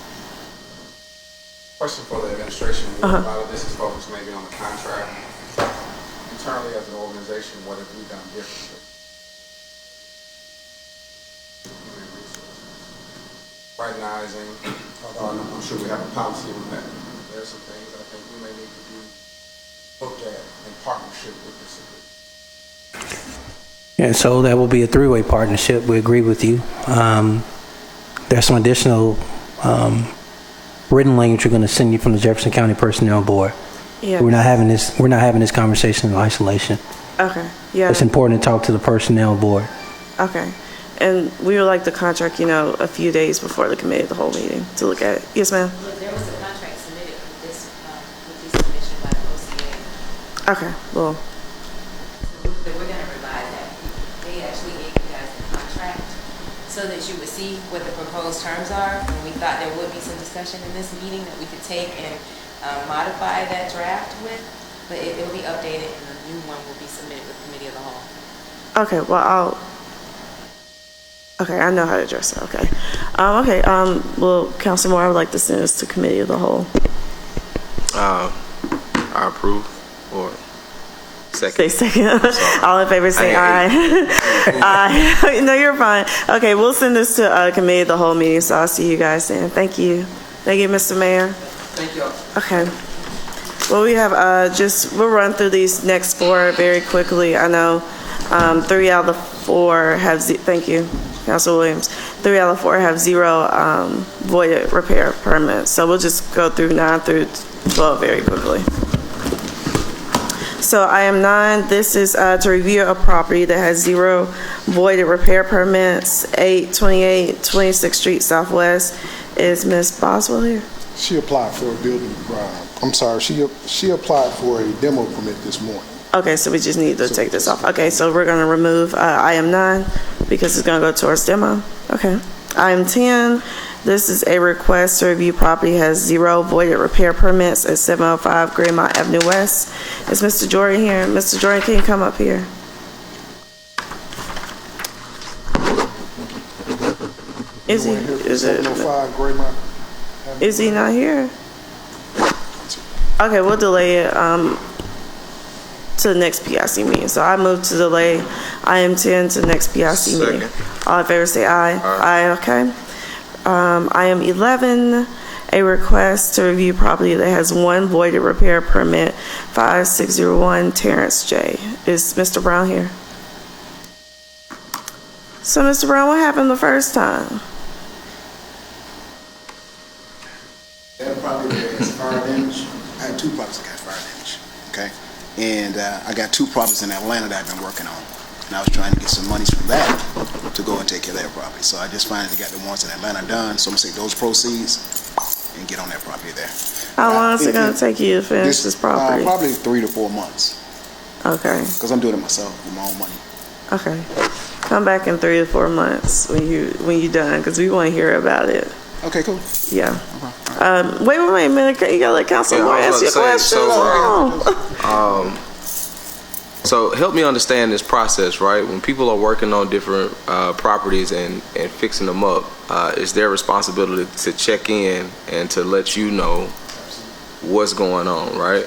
Question for the administration. A lot of this is focused maybe on the contract. Internally as an organization, what have we done differently? Recognizing, although I'm sure we have a policy on that, there are some things I think we may need to be looked at in partnership with the city. And so that will be a three-way partnership. We agree with you. There's some additional written language we're going to send you from the Jefferson County Personnel Board. Yeah. We're not having this conversation in isolation. Okay. Yeah. It's important to talk to the Personnel Board. Okay. And we would like the contract, you know, a few days before the Committee of the Whole meeting to look at it. Yes, ma'am. Well, there was a contract submitted with this submission by the OCA. Okay. Well. So we're going to revise that. They actually gave you guys the contract so that you would see what the proposed terms are. And we thought there would be some discussion in this meeting that we could take and modify that draft with, but it will be updated and the new one will be submitted with Committee of the Whole. Okay. Well, Okay, I know how to address it. Okay. Well, Councilor Moore, I would like to send this to Committee of the Whole. I approve. Or second. Say second. All in favor say aye. Aye. No, you're fine. Okay, we'll send this to Committee of the Whole meeting, so I'll see you guys then. Thank you. Thank you, Mr. Mayor. Thank you. Okay. Well, we have we'll run through these next four very quickly. I know 3 out of the 4 have, thank you, Councilor Williams. 3 out of 4 have 0 voided repair permits. So we'll just go through 9 through 12 very quickly. So item 9, this is to review a property that has 0 voided repair permits, 828 26th Street Southwest. Is Ms. Boswell here? She applied for a building, she applied for a demo permit this morning. Okay, so we just need to take this off. Okay, so we're going to remove item 9 because it's going to go towards demo. Okay. Item 10, this is a request to review property has 0 voided repair permits at 705 Greenmont Avenue West. Is Mr. Jordan here? Mr. Jordan, can you come up here? Is he? Is it? 705 Greenmont. Is he not here? Okay, we'll delay it to the next PIC meeting. So I move to delay item 10 to the next PIC meeting. All in favor say aye. Aye, okay. Item 11, a request to review property that has 1 voided repair permit, 5601 Terrence J. Is Mr. Brown here? So Mr. Brown, what happened the first time? That property is fire damage. I had 2 properties that got fire damage, okay? And I got 2 properties in Atlanta that I've been working on. And I was trying to get some monies from that to go and take care of that property. So I just finally got the ones in Atlanta done. So I'm going to take those proceeds and get on that property there. How long is it going to take you to finish this property? Probably 3 to 4 months. Okay. Because I'm doing it myself with my own money. Okay. Come back in 3 to 4 months when you're done, because we want to hear about it. Okay, cool. Yeah. Wait a minute. You got to let Councilor Moore ask you a question. So help me understand this process, right? When people are working on different properties and fixing them up, it's their responsibility to check in and to let you know what's going on, right?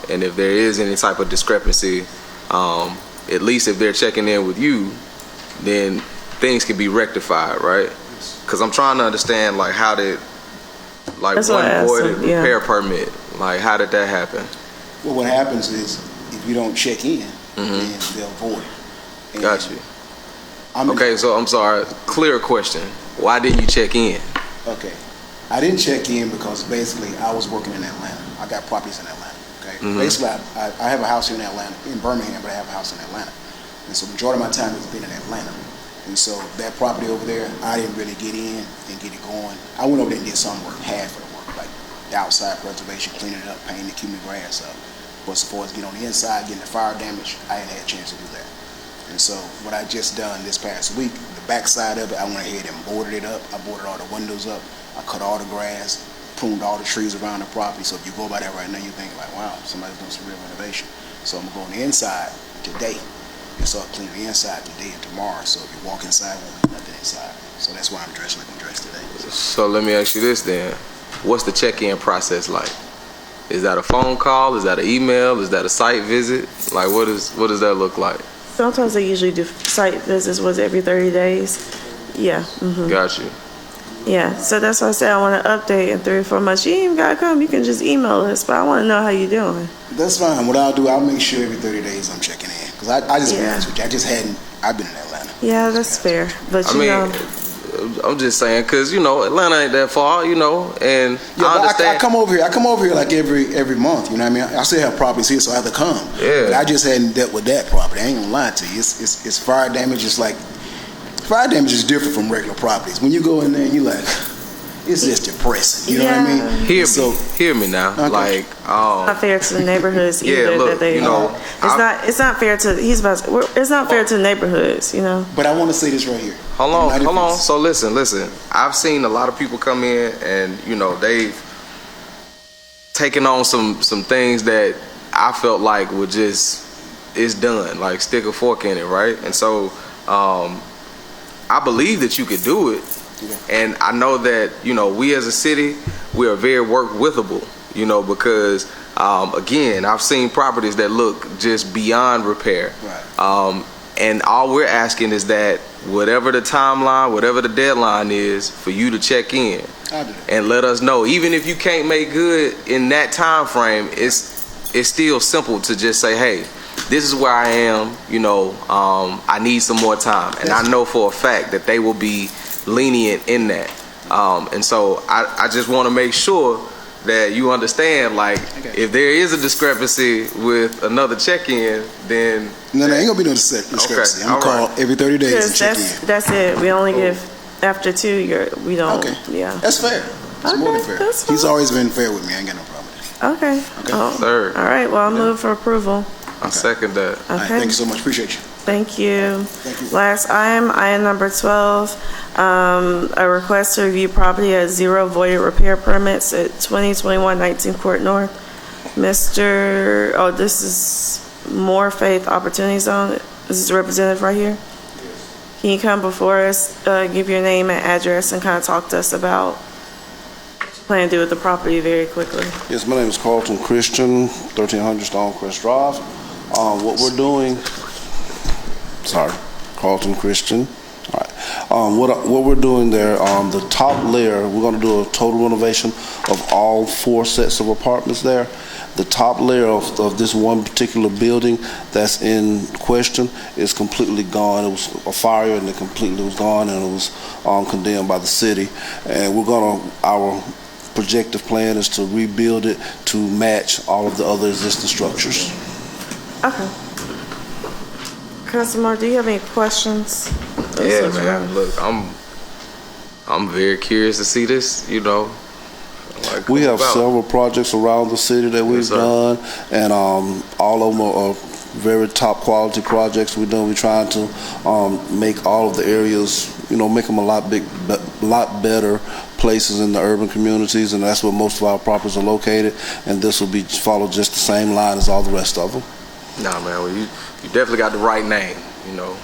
And if there is any type of discrepancy, at least if they're checking in with you, then things can be rectified, right? Because I'm trying to understand, like, how did, like, one voided repair permit, like, how did that happen? Well, what happens is, if you don't check in, then they'll void it. And Got you. Okay, so I'm sorry, clear question. Why didn't you check in? Okay. I didn't check in because basically I was working in Atlanta. I got properties in Atlanta, okay? Basically, I have a house here in Atlanta, in Birmingham, but I have a house in Atlanta. And so the majority of my time has been in Atlanta. And so that property over there, I didn't really get in and get it going. I went over there and did some work, half of the work, like the outside preservation, cleaning it up, painting it, keeping the grass up. But as far as getting on the inside, getting the fire damage, I hadn't had a chance to do that. And so what I just done this past week, the back side of it, I went ahead and boarded it up. I boarded all the windows up. I cut all the grass, pruned all the trees around the property. So if you go by that right now, you think like, wow, somebody's doing some real renovation. So I'm going to go on the inside today and start cleaning the inside today and tomorrow. So if you walk inside, won't be nothing inside. So that's why I'm dressed like I'm dressed today. So let me ask you this then. What's the check-in process like? Is that a phone call? Is that an email? Is that a site visit? Like, what does that look like? Sometimes they usually do site visits, every 30 days. Yeah. Got you. Yeah, so that's why I said I want to update in 3 or 4 months. You ain't even got to come. You can just email us, but I want to know how you're doing. That's fine. What I'll do, I'll make sure every 30 days I'm checking in. Because I just be honest with you, I've been in Atlanta. Yeah, that's fair. But I mean, I'm just saying, because, Atlanta ain't that far, and I understand. I come over here like every month, you know what I mean? I still have properties here, so I have to come. Yeah. But I just hadn't dealt with that property. I ain't gonna lie to you. It's fire damage. It's like, fire damage is different from regular properties. When you go in there, you like, it's just depressing. You know what I mean? Hear me now. Okay. Like, not fair to the neighborhoods either. Yeah, look, that they, it's not fair to. It's not fair to the neighborhoods. But I want to say this right here. Hold on. So listen. I've seen a lot of people come in and they've taken on some things that I felt like were just, it's done. Like, stick a fork in it, right? And so I believe that you could do it. And I know that, we as a city, we are very work withable, because, again, I've seen properties that look just beyond repair. Right. And all we're asking is that whatever the timeline, whatever the deadline is, for you to check in and let us know. Even if you can't make good in that time frame, it's still simple to just say, hey, this is where I am, I need some more time. And I know for a fact that they will be lenient in that. And so I just want to make sure that you understand, like, if there is a discrepancy with another check-in, then... No, ain't gonna be no discrepancy. Okay, I'm call every 30 days and check in. That's it. We only give, after 2, we don't, yeah. That's fair. It's more than fair. He's always been fair with me. I ain't got no problem with that. Okay. Sir. All right, well, I'll move for approval. I second that. Okay. All right, thank you so much. Appreciate you. Thank you. Thank you. Last item number 12, a request to review property at 0 voided repair permits at 2021 19 Court North. This is More Faith Opportunity Zone. This is the representative right here. Can you come before us, give your name and address, and kind of talk to us about what you plan to do with the property very quickly? Yes, my name is Carlton Christian, 1300 Stonecrest Drive. What we're doing... Carlton Christian. All right. What we're doing there, the top layer, we're going to do a total renovation of all 4 sets of apartments there. The top layer of this one particular building that's in question is completely gone. It was a fire and it completely was gone, and it was condemned by the city. And our projected plan is to rebuild it to match all of the other existing structures. Okay. Councilman, do you have any questions? Yeah, man. Look, I'm very curious to see this. Like, we have several projects around the city that we've done, and all of them are very top quality projects we've done. We're trying to make all of the areas, make them a lot better places in the urban communities, and that's where most of our properties are located. And this will follow just the same line as all the rest of them. Nah, man, well, you definitely got the right name, you know,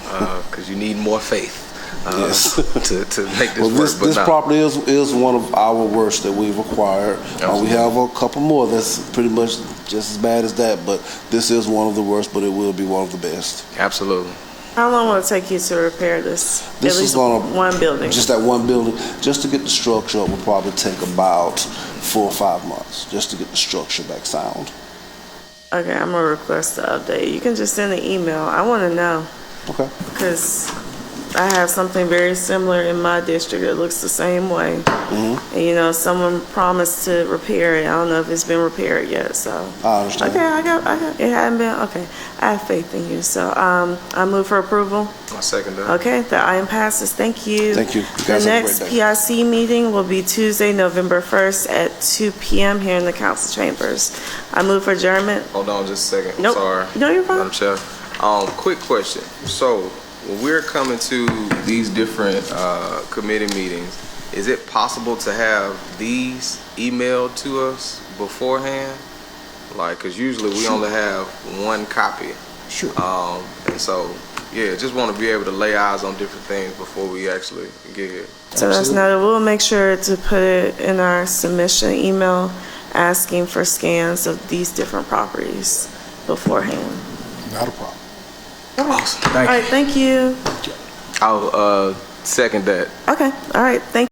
because you need more faith Yes. to make this Well, work. But this nah. property is one of our worst that we've acquired. We have a couple more that's pretty much just as bad as that, but this is one of the worst, but it will be one of the best. Absolutely. How long will it take you to repair this? This At is least gonna one building. Just that one building, just to get the structure up will probably take about 4 or 5 months, just to get the structure back sound. Okay, I'm gonna request the update. You can just send an email. I want to know. Okay. Because I have something very similar in my district that looks the same way. Mm-hmm. And, you know, someone promised to repair it. I don't know if it's been repaired yet, so. I understand. Okay, I got, it hadn't been, okay. I have faith in you, so, I move for approval. I second that. Okay, the item passes. Thank you. Thank you. You The guys have a next great day. PIC meeting will be Tuesday, November 1st at 2 p.m. here in the council chambers. I move for adjournment. Hold on just a second. Nope. Sorry. No, you're fine. Madam Chair. Quick question. So, when we're coming to these different committee meetings, is it possible to have these emailed to us beforehand? Like, because usually we only have one copy. Sure. And so, yeah, just want to be able to lay eyes on different things before we actually get here. So that's not, we'll make sure to put it in our submission email asking for scans of these different properties beforehand. Not a problem. Awesome. All right, thank you. I'll second that. Okay, all right, thank you.